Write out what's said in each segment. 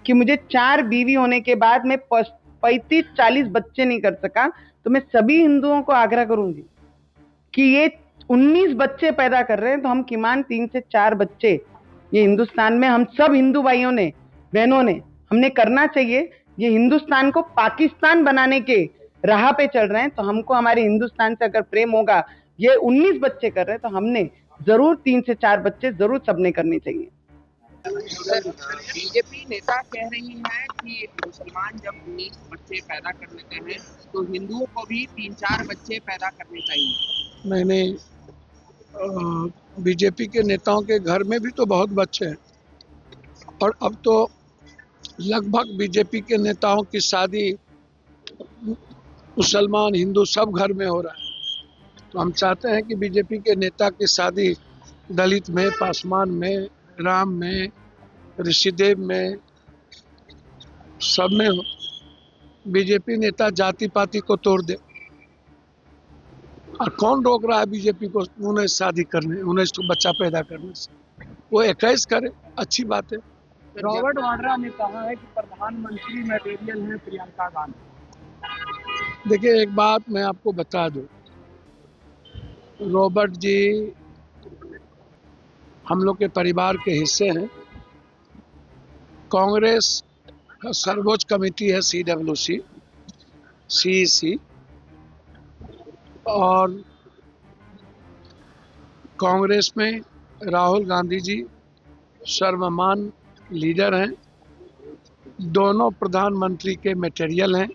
कि मुझे 4 बीवी होने के बाद मैं 35-40 बच्चे नहीं कर सका, तो मैं सभी हिंदुओं को आग्रह करूंगी कि ये 19 बच्चे पैदा कर रहे हैं तो हम किमान 3 से 4 बच्चे ये हिंदुस्तान में हम सब हिंदू भाइयों ने, बहनों ने, हमने करना चाहिए। ये हिंदुस्तान को पाकिस्तान बनाने के राह पे चल रहे हैं, तो हमको हमारे हिंदुस्तान से अगर प्रेम होगा, ये 19 बच्चे कर रहे हैं तो हमने जरूर 3 से 4 बच्चे जरूर सबने करने चाहिए। सर, बीजेपी नेता कह रही है कि मुसलमान जब 19 बच्चे पैदा कर लेते हैं तो हिंदुओं को भी 3-4 बच्चे पैदा करने चाहिए। मैंने बीजेपी के नेताओं के घर में भी तो बहुत बच्चे हैं, और अब तो लगभग बीजेपी के नेताओं की शादी मुसलमान हिंदू सब घर में हो रहा है। तो हम चाहते हैं कि बीजेपी के नेता की शादी दलित में, पासवान में, राम में, ऋषिदेव में, सब में हो। बीजेपी नेता जाति पाति को तोड़ दे, और कौन रोक रहा है बीजेपी को उन्हें शादी करने, उन्हें बच्चा पैदा करने से? वो 21 करे, अच्छी बात है। रॉबर्ट वाड्रा ने कहा है कि प्रधानमंत्री मटेरियल है प्रियंका गांधी। देखिए, एक बात मैं आपको बता दूं, रॉबर्ट जी हम लोग के परिवार के हिस्से हैं। कांग्रेस का सर्वोच्च कमेटी है CWC, CEC, और कांग्रेस में राहुल गांधी जी सर्वमान्य लीडर हैं। दोनों प्रधानमंत्री के मटेरियल हैं।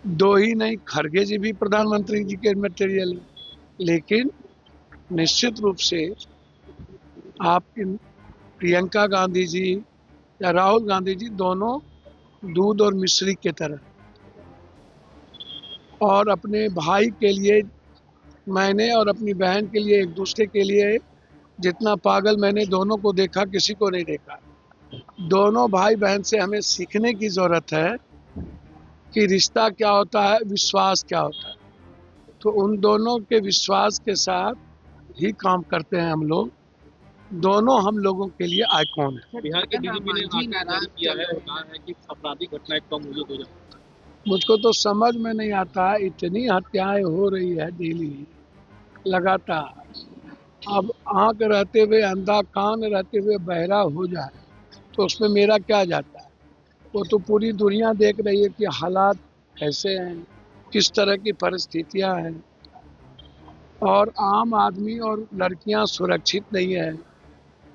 दो ही नहीं, खड़गे जी भी प्रधानमंत्री जी के मटेरियल हैं। लेकिन निश्चित रूप से आपकी प्रियंका गांधी जी या राहुल गांधी जी दोनों दूध और मिश्री के तरह, और अपने भाई के लिए मैंने और अपनी बहन के लिए, एक दूसरे के लिए जितना पागल मैंने दोनों को देखा, किसी को नहीं देखा। दोनों भाई बहन से हमें सीखने की जरूरत है कि रिश्ता क्या होता है, विश्वास क्या होता है। तो उन दोनों के विश्वास के साथ ही काम करते हैं हम लोग। दोनों हम लोगों के लिए आइकॉन है। बिहार के बीजेपी ने आह्वान किया है और कहा है कि आपराधिक घटनाएं कम हो जाए। मुझको तो समझ में नहीं आता, इतनी हत्याएं हो रही है डेली लगातार। अब आंख रहते हुए अंधा, कान रहते हुए बहरा हो जाए तो उसमें मेरा क्या जाता है? वो तो पूरी दुनिया देख रही है कि हालात कैसे हैं, किस तरह की परिस्थितियां हैं, और आम आदमी और लड़कियां सुरक्षित नहीं है।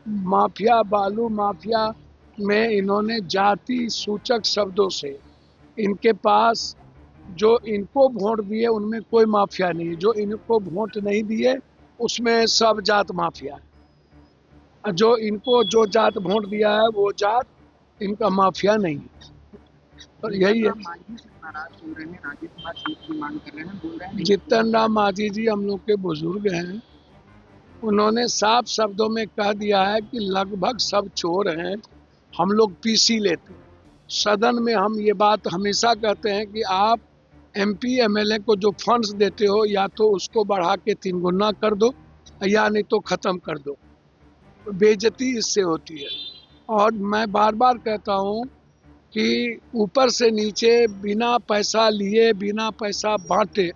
माफिया, बालू माफिया में इन्होंने जाति सूचक शब्दों से, इनके पास जो इनको वोट दिए उनमें कोई माफिया नहीं है, जो इनको वोट नहीं दिए उसमें सब जात माफिया है। जो इनको जो जात वोट दिया है वो जात इनका माफिया नहीं है। और यही है। जीतन राम मांझी जी हम लोग के बुजुर्ग हैं। उन्होंने साफ शब्दों में कह दिया है कि लगभग सब चोर हैं, हम लोग पीसी लेते हैं। सदन में हम ये बात हमेशा कहते हैं कि आप MP MLA को जो फंड्स देते हो, या तो उसको बढ़ा के 3 गुना कर दो, या नहीं तो ख़त्म कर दो। बेइज्जती इससे होती है। और मैं बार बार कहता हूँ कि ऊपर से नीचे बिना पैसा लिए, बिना पैसा बांटे,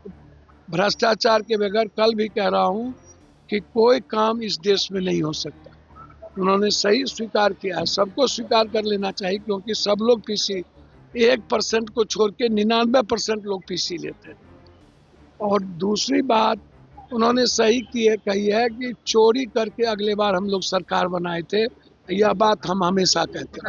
भ्रष्टाचार के बगैर, कल भी कह रहा हूँ कि कोई काम इस देश में नहीं हो सकता। उन्होंने सही स्वीकार किया है, सबको स्वीकार कर लेना चाहिए, क्योंकि सब लोग पीसी, 1% को छोड़ के 99% लोग पीसी लेते हैं। और दूसरी बात उन्होंने सही कही है कि चोरी करके अगले बार हम लोग सरकार बनाए थे। यह बात हम हमेशा कहते हैं।